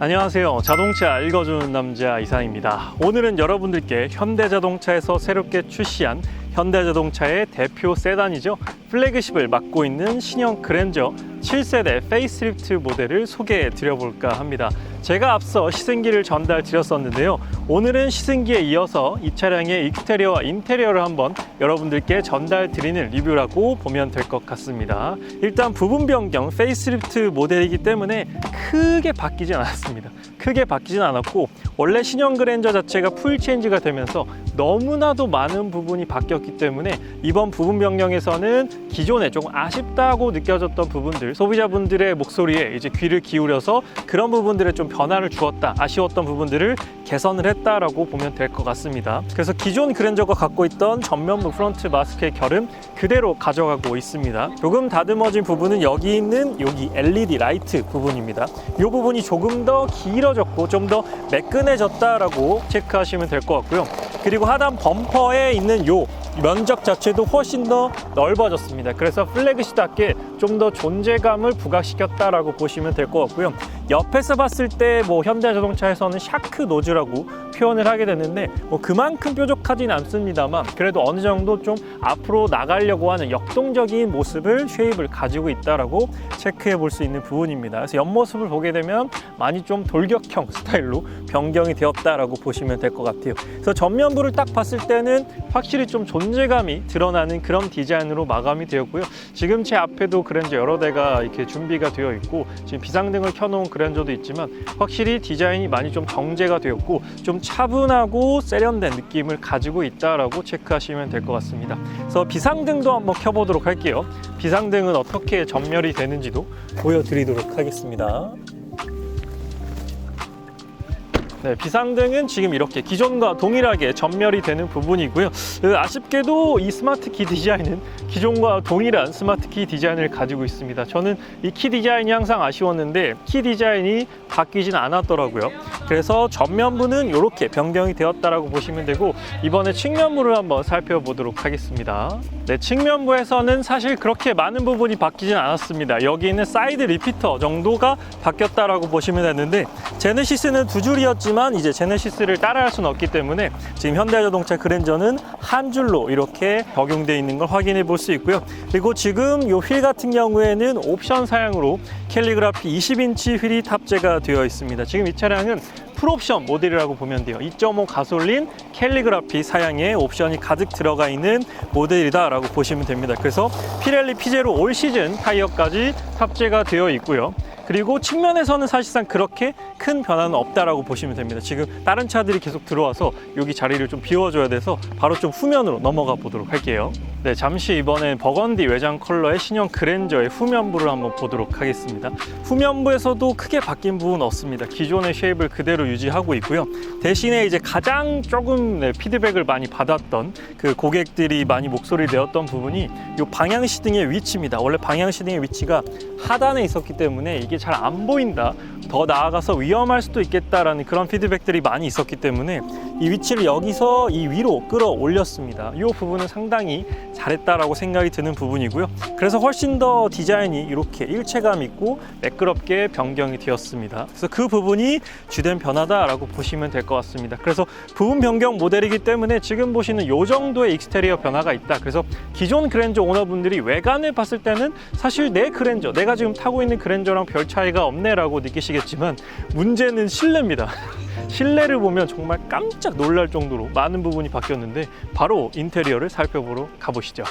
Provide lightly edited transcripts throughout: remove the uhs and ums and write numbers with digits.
안녕하세요. 자동차 읽어주는 남자 이상입니다. 오늘은 여러분들께 현대자동차에서 새롭게 출시한 현대자동차의 대표 세단이죠. 플래그십을 맡고 있는 신형 그랜저 7세대 페이스리프트 모델을 소개해 드려볼까 합니다. 제가 앞서 시승기를 전달 드렸었는데요. 오늘은 시승기에 이어서 이 차량의 익스테리어와 인테리어를 한번 여러분들께 전달 드리는 리뷰라고 보면 될 것 같습니다. 일단 부분 변경 페이스리프트 모델이기 때문에 크게 바뀌진 않았습니다. 크게 바뀌진 않았고 원래 신형 그랜저 자체가 풀 체인지가 되면서 너무나도 많은 부분이 바뀌었기 때문에 이번 부분 변경에서는 기존에 조금 아쉽다고 느껴졌던 부분들, 소비자분들의 목소리에 이제 귀를 기울여서 그런 부분들에 좀 변화를 주었다, 아쉬웠던 부분들을 개선을 했다라고 보면 될 것 같습니다. 그래서 기존 그랜저가 갖고 있던 전면부 프론트 마스크의 결은 그대로 가져가고 있습니다. 조금 다듬어진 부분은 여기 있는 여기 LED 라이트 부분입니다. 이 부분이 조금 더 길어졌고 좀 더 매끈해졌다라고 체크하시면 될 것 같고요. 그리고 하단 범퍼에 있는 요 면적 자체도 훨씬 더 넓어졌습니다. 그래서 플래그십답게 좀 더 존재감을 부각시켰다라고 보시면 될 것 같고요. 옆에서 봤을 때 현대자동차에서는 샤크 노즈라고 표현을 하게 됐는데 그만큼 뾰족하진 않습니다만 그래도 어느 정도 좀 앞으로 나가려고 하는 역동적인 모습을 쉐입을 가지고 있다라고 체크해 볼 수 있는 부분입니다. 그래서 옆모습을 보게 되면 많이 좀 돌격형 스타일로 변경이 되었다라고 보시면 될 것 같아요. 그래서 전면부를 딱 봤을 때는 확실히 좀 존재감이 드러나는 그런 디자인으로 마감이 되었고요. 지금 제 앞에도 그랜저 여러 대가 이렇게 준비가 되어 있고 지금 비상등을 켜놓은 그랜저도 있지만 확실히 디자인이 많이 좀 정제가 되었고 좀 차분하고 세련된 느낌을 가지고 있다라고 체크하시면 될 것 같습니다. 그래서 비상등도 한번 켜보도록 할게요. 비상등은 어떻게 전멸이 되는지도 보여드리도록 하겠습니다. 네, 비상등은 지금 이렇게 기존과 동일하게 전멸이 되는 부분이고요. 아쉽게도 이 스마트키 디자인은 기존과 동일한 스마트키 디자인을 가지고 있습니다. 저는 이 키 디자인이 항상 아쉬웠는데 키 디자인이 바뀌진 않았더라고요. 그래서 전면부는 이렇게 변경이 되었다라고 보시면 되고 이번에 측면부를 한번 살펴보도록 하겠습니다. 네, 측면부에서는 사실 그렇게 많은 부분이 바뀌진 않았습니다. 여기 있는 사이드 리피터 정도가 바뀌었다라고 보시면 되는데 제네시스는 두 줄이었지만 이제 제네시스를 따라할 수는 없기 때문에 지금 현대자동차 그랜저는 한 줄로 이렇게 적용되어 있는 걸 확인해 볼 수 있고요. 그리고 지금 이 휠 같은 경우에는 옵션 사양으로 캘리그라피 20인치 휠이 탑재가 되어 있습니다. 지금 이 차량은 풀옵션 모델이라고 보면 돼요. 2.5 가솔린 캘리그라피 사양의 옵션이 가득 들어가 있는 모델이다 라고 보시면 됩니다. 그래서 피렐리 피제로 올 시즌 타이어까지 탑재가 되어 있고요. 그리고 측면에서는 사실상 그렇게 큰 변화는 없다라고 보시면 됩니다. 지금 다른 차들이 계속 들어와서 여기 자리를 좀 비워줘야 돼서 바로 좀 후면으로 넘어가 보도록 할게요. 네, 잠시 이번엔 버건디 외장 컬러의 신형 그랜저의 후면부를 한번 보도록 하겠습니다. 후면부에서도 크게 바뀐 부분은 없습니다. 기존의 쉐입을 그대로 유지하고 있고요. 대신에 이제 가장 조금 피드백을 많이 받았던 그 고객들이 많이 목소리를 내었던 부분이 이 방향 시등의 위치입니다. 원래 방향 시등의 위치가 하단에 있었기 때문에 이게 잘 안 보인다, 더 나아가서 위험할 수도 있겠다라는 그런 피드백들이 많이 있었기 때문에 이 위치를 여기서 이 위로 끌어올렸습니다. 이 부분은 상당히 잘했다라고 생각이 드는 부분이고요. 그래서 훨씬 더 디자인이 이렇게 일체감 있고 매끄럽게 변경이 되었습니다. 그래서 그 부분이 주된 변화다라고 보시면 될 것 같습니다. 그래서 부분 변경 모델이기 때문에 지금 보시는 이 정도의 익스테리어 변화가 있다. 그래서 기존 그랜저 오너분들이 외관을 봤을 때는 사실 내 그랜저, 내가 지금 타고 있는 그랜저랑 별 차이가 없네라고 느끼시겠지만 문제는 실내입니다. 실내를 보면 정말 깜짝 놀랄 정도로 많은 부분이 바뀌었는데 바로 인테리어를 살펴보러 가보시죠.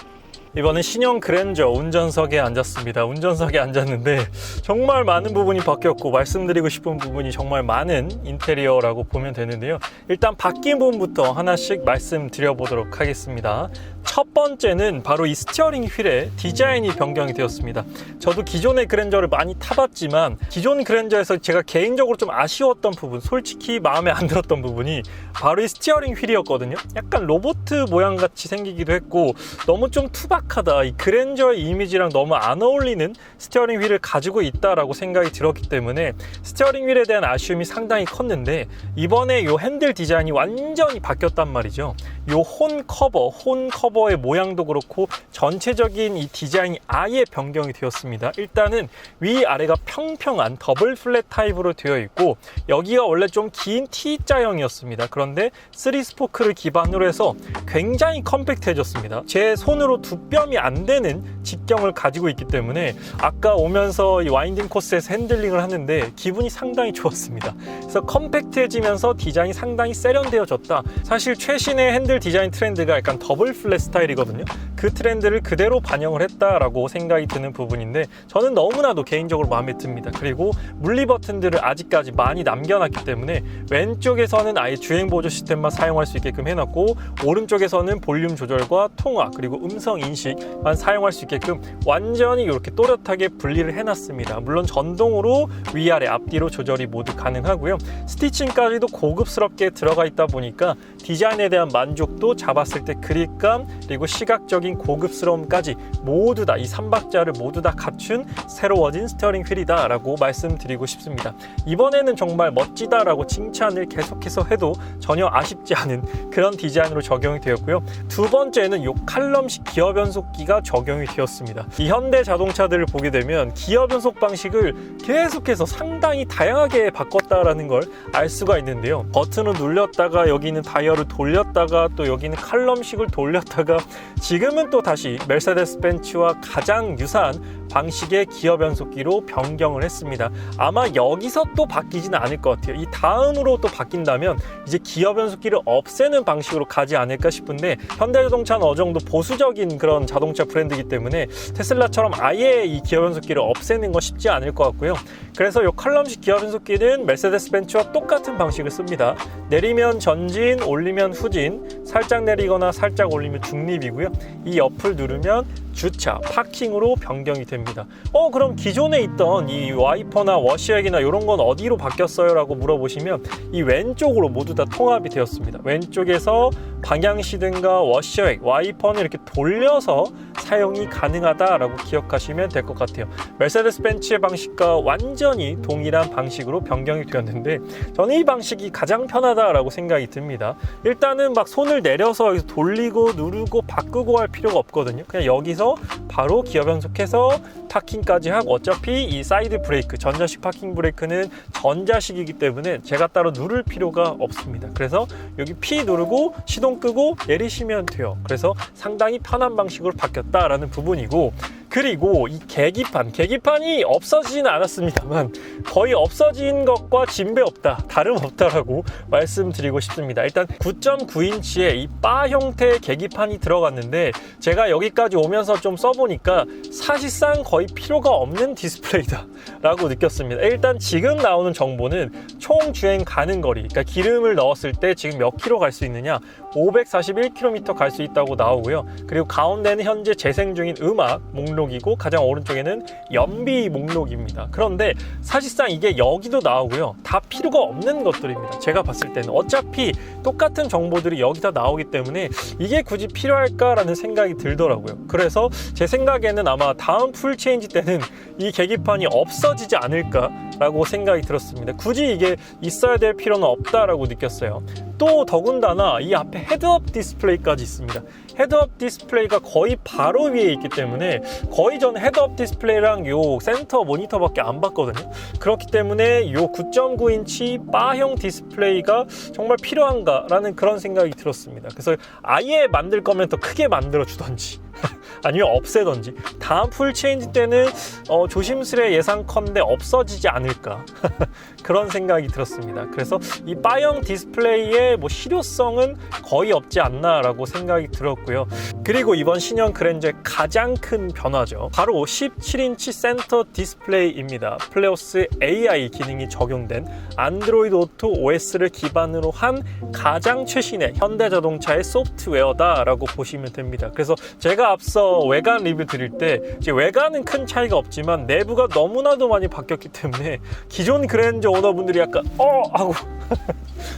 이번엔 신형 그랜저 운전석에 앉았습니다. 운전석에 앉았는데 정말 많은 부분이 바뀌었고 말씀드리고 싶은 부분이 정말 많은 인테리어라고 보면 되는데요. 일단 바뀐 부분부터 하나씩 말씀드려보도록 하겠습니다. 첫 번째는 바로 이 스티어링 휠의 디자인이 변경이 되었습니다. 저도 기존의 그랜저를 많이 타봤지만 기존 그랜저에서 제가 개인적으로 좀 아쉬웠던 부분, 솔직히 마음에 안 들었던 부분이 바로 이 스티어링 휠이었거든요. 약간 로봇 모양 같이 생기기도 했고 너무 좀 투박하다, 이 그랜저의 이미지랑 너무 안 어울리는 스티어링 휠을 가지고 있다라고 생각이 들었기 때문에 스티어링 휠에 대한 아쉬움이 상당히 컸는데 이번에 이 핸들 디자인이 완전히 바뀌었단 말이죠. 요 혼 커버의 모양도 그렇고 전체적인 이 디자인이 아예 변경이 되었습니다. 일단은 위아래가 평평한 더블 플랫 타입으로 되어 있고, 여기가 원래 좀 긴 T자형이었습니다. 그런데 3스포크를 기반으로 해서 굉장히 컴팩트해졌습니다. 제 손으로 두 뼘이 안 되는 직경을 가지고 있기 때문에 아까 오면서 이 와인딩 코스에서 핸들링을 하는데 기분이 상당히 좋았습니다. 그래서 컴팩트해지면서 디자인이 상당히 세련되어졌다. 사실 최신의 핸들 디자인 트렌드가 약간 더블 플랫 스타일이거든요. 그 트렌드를 그대로 반영을 했다라고 생각이 드는 부분인데, 저는 너무나도 개인적으로 마음에 듭니다. 그리고 물리 버튼들을 아직까지 많이 남겨놨기 때문에 왼쪽에서는 아예 주행 보조 시스템만 사용할 수 있게끔 해놨고, 오른쪽에서는 볼륨 조절과 통화 그리고 음성 인식만 사용할 수 있게끔 완전히 이렇게 또렷하게 분리를 해놨습니다. 물론 전동으로 위아래 앞뒤로 조절이 모두 가능하고요. 스티칭까지도 고급스럽게 들어가 있다 보니까 디자인에 대한 만족도, 잡았을 때 그립감, 그리고 시각적인 고급스러움까지 모두 다 이 3박자를 모두 다 갖춘 새로워진 스티어링 휠이다 라고 말씀드리고 싶습니다. 이번에는 정말 멋지다 라고 칭찬을 계속해서 해도 전혀 아쉽지 않은 그런 디자인으로 적용이 되었고요. 두 번째는 이 칼럼식 기어 변속기가 적용이 되었습니다. 이 현대 자동차들을 보게 되면 기어 변속 방식을 계속해서 상당히 다양하게 바꿨다라는 걸 알 수가 있는데요. 버튼을 눌렸다가 여기는 다이얼을 돌렸다가 또 여기는 칼럼식을 돌렸다가 지금은 또 다시 메르세데스 벤츠와 가장 유사한 방식의 기어 변속기로 변경을 했습니다. 아마 여기서 또 바뀌지는 않을 것 같아요. 이 다음으로 또 바뀐다면 이제 기어 변속기를 없애는 방식으로 가지 않을까 싶은데, 현대자동차는 어느 정도 보수적인 그런 자동차 브랜드이기 때문에 테슬라처럼 아예 이 기어 변속기를 없애는 건 쉽지 않을 것 같고요. 그래서 이 컬럼식 기어 변속기는 메르세데스 벤츠와 똑같은 방식을 씁니다. 내리면 전진, 올리면 후진, 살짝 내리거나 살짝 올리면 중립이고요. 이 옆을 누르면 주차, 파킹으로 변경이 됩니다. 그럼 기존에 있던 이 와이퍼나 워시액이나 이런 건 어디로 바뀌었어요? 라고 물어보시면 이 왼쪽으로 모두 다 통합이 되었습니다. 왼쪽에서 방향시든과 워시액, 와이퍼는 이렇게 돌려서 사용이 가능하다라고 기억하시면 될 것 같아요. 메르세데스 벤츠의 방식과 완전히 동일한 방식으로 변경이 되었는데, 저는 이 방식이 가장 편하다라고 생각이 듭니다. 일단은 막 손을 내려서 여기서 돌리고 누르고 바꾸고 할 필요가 없거든요. 그냥 여기서 바로 기어 변속해서 파킹까지 하고, 어차피 이 사이드 브레이크, 전자식 파킹 브레이크는 전자식이기 때문에 제가 따로 누를 필요가 없습니다. 그래서 여기 P 누르고 시동 끄고 내리시면 돼요. 그래서 상당히 편한 방식으로 바뀌었다라는 부분이고, 그리고 이 계기판이 없어지지는 않았습니다만 거의 없어진 것과 진배 없다, 다름없다라고 말씀드리고 싶습니다. 일단 9.9인치의 이 바 형태의 계기판이 들어갔는데, 제가 여기까지 오면서 좀 써보니까 사실상 거의 필요가 없는 디스플레이다 라고 느꼈습니다. 일단 지금 나오는 정보는 총 주행 가는 거리, 그러니까 기름을 넣었을 때 지금 몇 킬로 갈 수 있느냐, 541km 갈 수 있다고 나오고요. 그리고 가운데는 현재 재생 중인 음악 목록이고, 가장 오른쪽에는 연비 목록입니다. 그런데 사실상 이게 여기도 나오고요. 다 필요가 없는 것들입니다. 제가 봤을 때는 어차피 똑같은 정보들이 여기다 나오기 때문에 이게 굳이 필요할까라는 생각이 들더라고요. 그래서 제 생각에는 아마 다음 풀 체인지 때는 이 계기판이 없어지지 않을까라고 생각이 들었습니다. 굳이 이게 있어야 될 필요는 없다라고 느꼈어요. 또 더군다나 이 앞에 헤드업 디스플레이까지 있습니다. 헤드업 디스플레이가 거의 바로 위에 있기 때문에 거의 저는 헤드업 디스플레이랑 요 센터 모니터밖에 안 봤거든요. 그렇기 때문에 요 9.9인치 바형 디스플레이가 정말 필요한가 라는 그런 생각이 들었습니다. 그래서 아예 만들 거면 더 크게 만들어 주던지 아니면 없애던지, 다음 풀 체인지 때는 조심스레 예상컨대 없어지지 않을까 그런 생각이 들었습니다. 그래서 이 바형 디스플레이의 뭐 실효성은 거의 없지 않나 라고 생각이 들었고요. 그리고 이번 신형 그랜저의 가장 큰 변화죠, 바로 17인치 센터 디스플레이입니다. 플레오스 AI 기능이 적용된 안드로이드 오토 OS를 기반으로 한 가장 최신의 현대자동차의 소프트웨어다 라고 보시면 됩니다. 그래서 제가 앞서 외관 리뷰 드릴 때 이제 외관은 큰 차이가 없지만 내부가 너무나도 많이 바뀌었기 때문에 기존 그랜저 오너분들이 약간 하고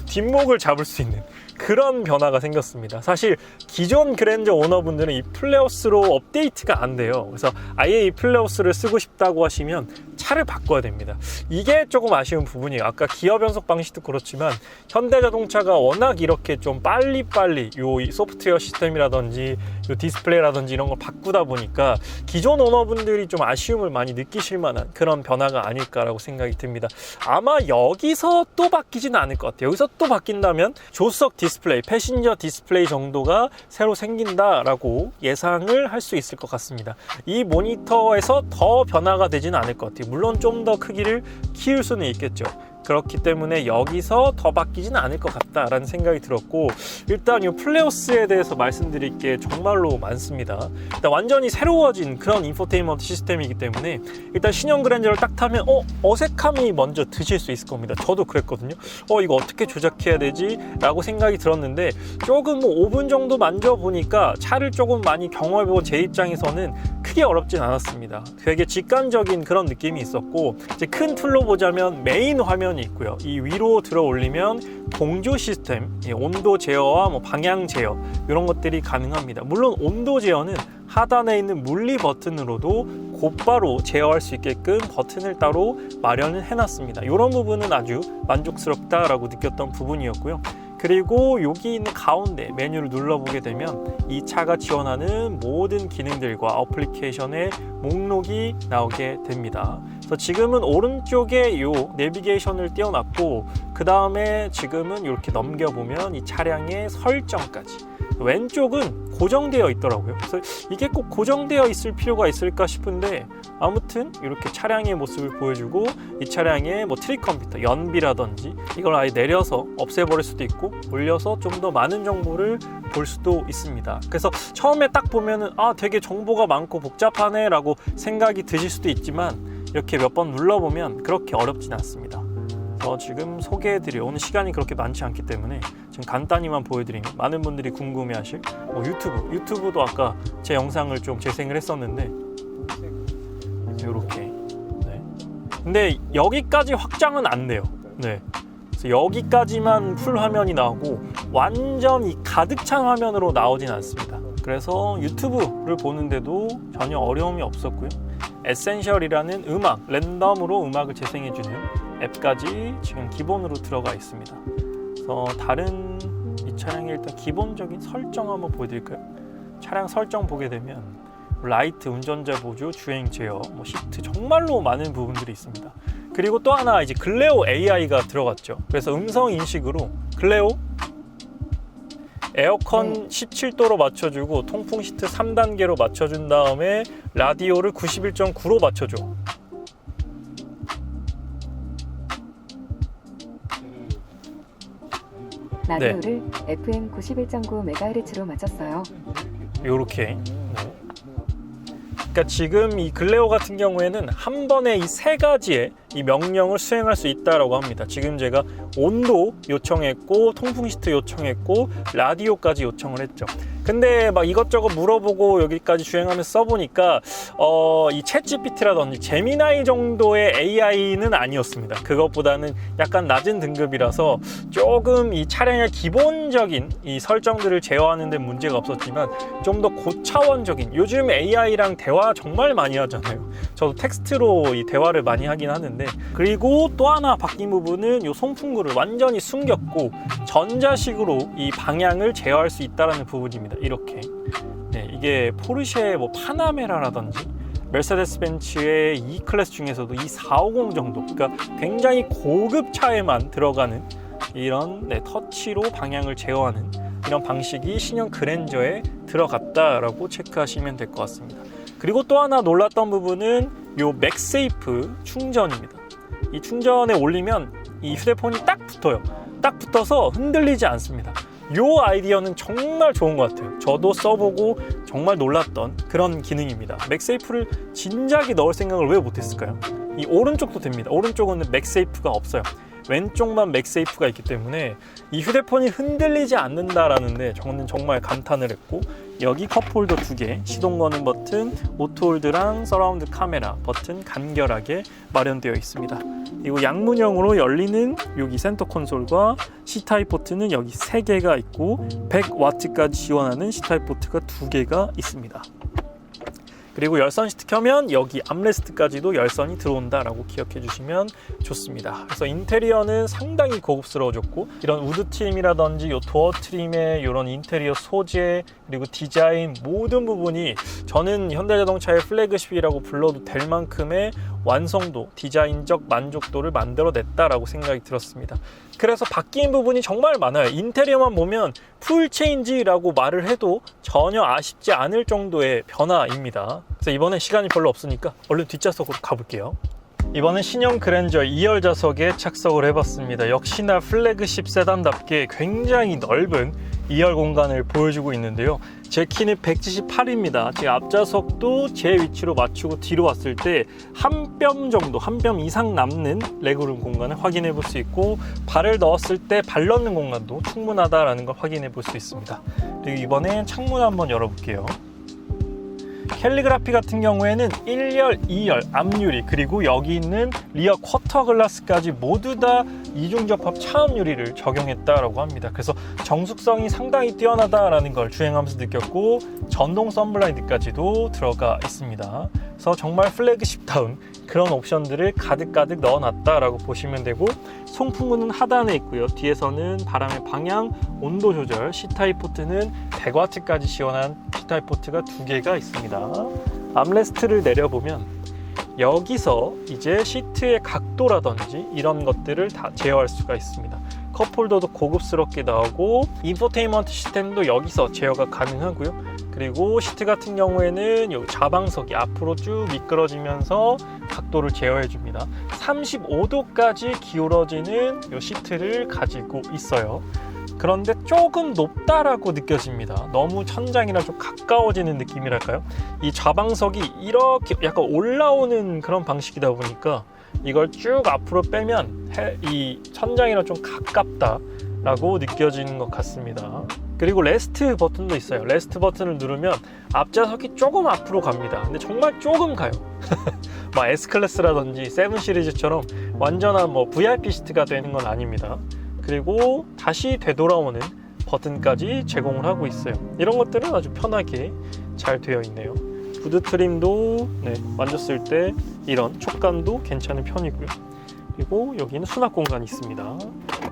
뒷목을 잡을 수 있는 그런 변화가 생겼습니다. 사실 기존 그랜저 오너분들은 이 플레오스로 업데이트가 안 돼요. 그래서 아예 이 플레오스를 쓰고 싶다고 하시면 차를 바꿔야 됩니다. 이게 조금 아쉬운 부분이에요. 아까 기어 변속 방식도 그렇지만 현대자동차가 워낙 이렇게 좀 빨리빨리 이 소프트웨어 시스템이라든지 요 디스플레이라든지 이런 걸 바꾸다 보니까 기존 오너분들이 좀 아쉬움을 많이 느끼실 만한 그런 변화가 아닐까라고 생각이 듭니다. 아마 여기서 또 바뀌지는 않을 것 같아요. 여기서 또 바뀐다면 조수석 디스플레이, 패신저 디스플레이 정도가 새로 생긴다라고 예상을 할 수 있을 것 같습니다. 이 모니터에서 더 변화가 되지는 않을 것 같아요. 물론 좀 더 크기를 키울 수는 있겠죠. 그렇기 때문에 여기서 더 바뀌지는 않을 것 같다라는 생각이 들었고, 일단 이 플레오스에 대해서 말씀드릴 게 정말로 많습니다. 일단 완전히 새로워진 그런 인포테인먼트 시스템이기 때문에 일단 신형 그랜저를 딱 타면 어색함이 먼저 드실 수 있을 겁니다. 저도 그랬거든요. 이거 어떻게 조작해야 되지? 라고 생각이 들었는데 조금 5분 정도 만져보니까 차를 조금 많이 경험해본 제 입장에서는 크게 어렵진 않았습니다. 되게 직관적인 그런 느낌이 있었고, 이제 큰 틀로 보자면 메인 화면이 있고요. 이 위로 들어 올리면 공조 시스템, 온도 제어와 방향 제어 이런 것들이 가능합니다. 물론 온도 제어는 하단에 있는 물리 버튼으로도 곧바로 제어할 수 있게끔 버튼을 따로 마련을 해놨습니다. 이런 부분은 아주 만족스럽다라고 느꼈던 부분이었고요. 그리고 여기 있는 가운데 메뉴를 눌러보게 되면 이 차가 지원하는 모든 기능들과 어플리케이션의 목록이 나오게 됩니다. 그래서 지금은 오른쪽에 이 내비게이션을 띄워놨고, 그 다음에 지금은 이렇게 넘겨보면 이 차량의 설정까지, 왼쪽은 고정되어 있더라고요. 그래서 이게 꼭 고정되어 있을 필요가 있을까 싶은데, 아무튼 이렇게 차량의 모습을 보여주고, 이 차량의 트릭 컴퓨터, 연비라든지 이걸 아예 내려서 없애버릴 수도 있고 올려서 좀 더 많은 정보를 볼 수도 있습니다. 그래서 처음에 딱 보면은 되게 정보가 많고 복잡하네 라고 생각이 드실 수도 있지만, 이렇게 몇 번 눌러보면 그렇게 어렵진 않습니다. 지금 소개해드릴, 오늘 시간이 그렇게 많지 않기 때문에 지금 간단히만 보여드리면 많은 분들이 궁금해하실 유튜브도 아까 제 영상을 좀 재생을 했었는데 이렇게. 네. 근데 여기까지 확장은 안 돼요. 네. 그래서 여기까지만 풀 화면이 나오고 완전히 가득 찬 화면으로 나오진 않습니다. 그래서 유튜브를 보는데도 전혀 어려움이 없었고요. 에센셜이라는 랜덤으로 음악을 재생해주는 앱까지 지금 기본으로 들어가 있습니다. 그래서 다른 이 차량의 일단 기본적인 설정 한번 보여드릴까요? 차량 설정 보게 되면 라이트, 운전자 보조, 주행 제어, 시트, 정말로 많은 부분들이 있습니다. 그리고 또 하나 이제 글레오 AI가 들어갔죠. 그래서 음성 인식으로 글레오 에어컨 17도로 맞춰주고 통풍 시트 3단계로 맞춰준 다음에 라디오를 91.9로 맞춰줘. 라디오를 FM 91.9MHz로 맞췄어요. 요렇게. 그러니까 지금 이 글레오 같은 경우에는 한 번에 이 세 가지의 이 명령을 수행할 수 있다라고 합니다. 지금 제가 온도 요청했고, 통풍 시트 요청했고, 라디오까지 요청을 했죠. 근데 이것저것 물어보고 여기까지 주행하면서 써보니까 이 챗GPT라든지 제미나이 정도의 AI는 아니었습니다. 그것보다는 약간 낮은 등급이라서 조금 이 차량의 기본적인 이 설정들을 제어하는 데 문제가 없었지만, 좀 더 고차원적인, 요즘 AI랑 대화 정말 많이 하잖아요. 저도 텍스트로 이 대화를 많이 하긴 하는데, 그리고 또 하나 바뀐 부분은 이 송풍구를 완전히 숨겼고 전자식으로 이 방향을 제어할 수 있다는 부분입니다. 이렇게. 네, 이게 포르쉐 파나메라라든지 메르세데스 벤츠의 E클래스 중에서도 이 450 정도, 그러니까 굉장히 고급 차에만 들어가는 이런 터치로 방향을 제어하는 이런 방식이 신형 그랜저에 들어갔다라고 체크하시면 될 것 같습니다. 그리고 또 하나 놀랐던 부분은 이 맥세이프 충전입니다. 이 충전에 올리면 이 휴대폰이 딱 붙어요. 딱 붙어서 흔들리지 않습니다. 이 아이디어는 정말 좋은 것 같아요. 저도 써보고 정말 놀랐던 그런 기능입니다. 맥세이프를 진작에 넣을 생각을 왜 못했을까요? 이 오른쪽도 됩니다. 오른쪽은 맥세이프가 없어요. 왼쪽만 맥세이프가 있기 때문에 이 휴대폰이 흔들리지 않는다라는데 저는 정말 감탄을 했고, 여기 컵홀더 2개, 시동 거는 버튼, 오토홀드랑 서라운드 카메라 버튼 간결하게 마련되어 있습니다. 그리고 양문형으로 열리는 여기 센터 콘솔과 C타입 포트는 여기 3개가 있고 100W까지 지원하는 C타입 포트가 2개가 있습니다. 그리고 열선 시트 켜면 여기 암레스트까지도 열선이 들어온다라고 기억해 주시면 좋습니다. 그래서 인테리어는 상당히 고급스러워졌고 이런 우드 트림이라든지 요 도어 트림의 이런 인테리어 소재 그리고 디자인 모든 부분이 저는 현대자동차의 플래그십이라고 불러도 될 만큼의 완성도, 디자인적 만족도를 만들어냈다라고 생각이 들었습니다. 그래서 바뀐 부분이 정말 많아요. 인테리어만 보면 풀 체인지라고 말을 해도 전혀 아쉽지 않을 정도의 변화입니다. 그래서 이번에 시간이 별로 없으니까 얼른 뒷좌석으로 가볼게요. 이번엔 신형 그랜저 2열 좌석에 착석을 해봤습니다. 역시나 플래그십 세단답게 굉장히 넓은 2열 공간을 보여주고 있는데요. 제 키는 178입니다. 제 앞좌석도 제 위치로 맞추고 뒤로 왔을 때 한 뼘 정도, 한 뼘 이상 남는 레그룸 공간을 확인해 볼 수 있고 발을 넣었을 때 발 넣는 공간도 충분하다라는 걸 확인해 볼 수 있습니다. 그리고 이번엔 창문 한번 열어볼게요. 캘리그라피 같은 경우에는 1열, 2열, 앞유리 그리고 여기 있는 리어 쿼터 글라스까지 모두 다 이중접합 차음 유리를 적용했다라고 합니다. 그래서 정숙성이 상당히 뛰어나다라는 걸 주행하면서 느꼈고 전동 선블라인드까지도 들어가 있습니다. 그래서 정말 플래그십다운 그런 옵션들을 가득가득 넣어놨다라고 보시면 되고 송풍구는 하단에 있고요. 뒤에서는 바람의 방향, 온도 조절, C타입 포트는 100W까지 지원한 C타입 포트가 2개가 있습니다. 암레스트를 내려보면 여기서 이제 시트의 각도라든지 이런 것들을 다 제어할 수가 있습니다. 컵홀더도 고급스럽게 나오고 인포테인먼트 시스템도 여기서 제어가 가능하고요. 그리고 시트 같은 경우에는 요 좌방석이 앞으로 쭉 미끄러지면서 각도를 제어해 줍니다. 35도까지 기울어지는 요 시트를 가지고 있어요. 그런데 조금 높다라고 느껴집니다. 너무 천장이랑 좀 가까워지는 느낌이랄까요? 이 좌방석이 이렇게 약간 올라오는 그런 방식이다 보니까 이걸 쭉 앞으로 빼면 이 천장이랑 좀 가깝다라고 느껴지는 것 같습니다. 그리고 레스트 버튼도 있어요. 레스트 버튼을 누르면 앞좌석이 조금 앞으로 갑니다. 근데 정말 조금 가요. 뭐 S클래스라든지 7 시리즈처럼 완전한 뭐 VIP 시트가 되는 건 아닙니다. 그리고 다시 되돌아오는 버튼까지 제공을 하고 있어요. 이런 것들은 아주 편하게 잘 되어 있네요. 후드 트림도 만졌을 때 이런 촉감도 괜찮은 편이고요. 그리고 여기는 수납 공간이 있습니다.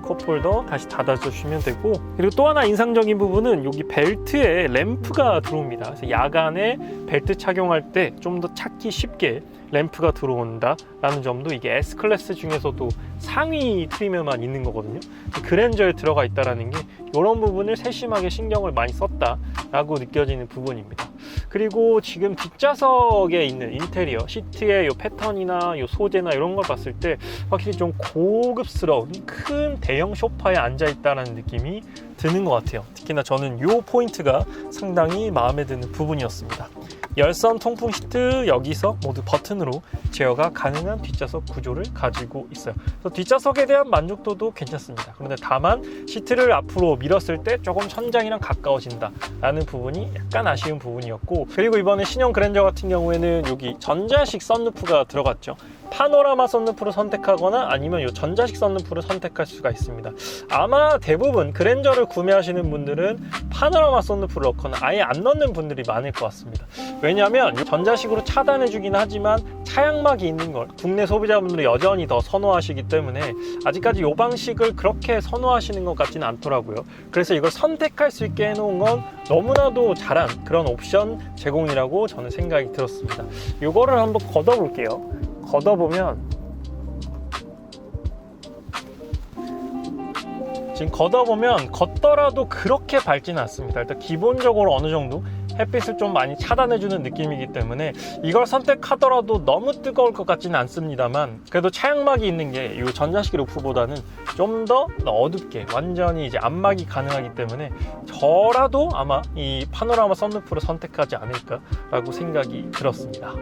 컵홀더 다시 닫아주시면 되고 그리고 또 하나 인상적인 부분은 여기 벨트에 램프가 들어옵니다. 그래서 야간에 벨트 착용할 때 좀 더 찾기 쉽게 램프가 들어온다 라는 점도 이게 S클래스 중에서도 상위 트림에만 있는 거거든요. 그랜저에 들어가 있다는 게 이런 부분을 세심하게 신경을 많이 썼다 라고 느껴지는 부분입니다. 그리고 지금 뒷좌석에 있는 인테리어 시트의 요 패턴이나 요 소재나 이런 걸 봤을 때 확실히 좀 고급스러운 큰 대형 소파에 앉아 있다는 느낌이 드는 것 같아요. 특히나 저는 요 포인트가 상당히 마음에 드는 부분이었습니다. 열선 통풍 시트 여기서 모두 버튼으로 제어가 가능한 뒷좌석 구조를 가지고 있어요. 그래서 뒷좌석에 대한 만족도도 괜찮습니다. 그런데 다만 시트를 앞으로 밀었을 때 조금 천장이랑 가까워진다 라는 부분이 약간 아쉬운 부분이었고 그리고 이번에 신형 그랜저 같은 경우에는 여기 전자식 썬루프가 들어갔죠. 파노라마 썬루프를 선택하거나 아니면 이 전자식 썬루프를 선택할 수가 있습니다. 아마 대부분 그랜저를 구매하시는 분들은 파노라마 썬루프를 넣거나 아예 안 넣는 분들이 많을 것 같습니다. 왜냐하면 전자식으로 차단해 주긴 하지만 차양막이 있는 걸 국내 소비자분들이 여전히 더 선호하시기 때문에 아직까지 이 방식을 그렇게 선호하시는 것 같지는 않더라고요. 그래서 이걸 선택할 수 있게 해놓은 건 너무나도 잘한 그런 옵션 제공이라고 저는 생각이 들었습니다. 이거를 한번 걷어볼게요. 걷어보면 지금 걷더라도 그렇게 밝지는 않습니다. 일단 기본적으로 어느 정도 햇빛을 좀 많이 차단해주는 느낌이기 때문에 이걸 선택하더라도 너무 뜨거울 것 같지는 않습니다만 그래도 차양막이 있는 게 이 전자식 루프보다는 좀 더 어둡게 완전히 이제 안막이 가능하기 때문에 저라도 아마 이 파노라마 썬루프를 선택하지 않을까라고 생각이 들었습니다.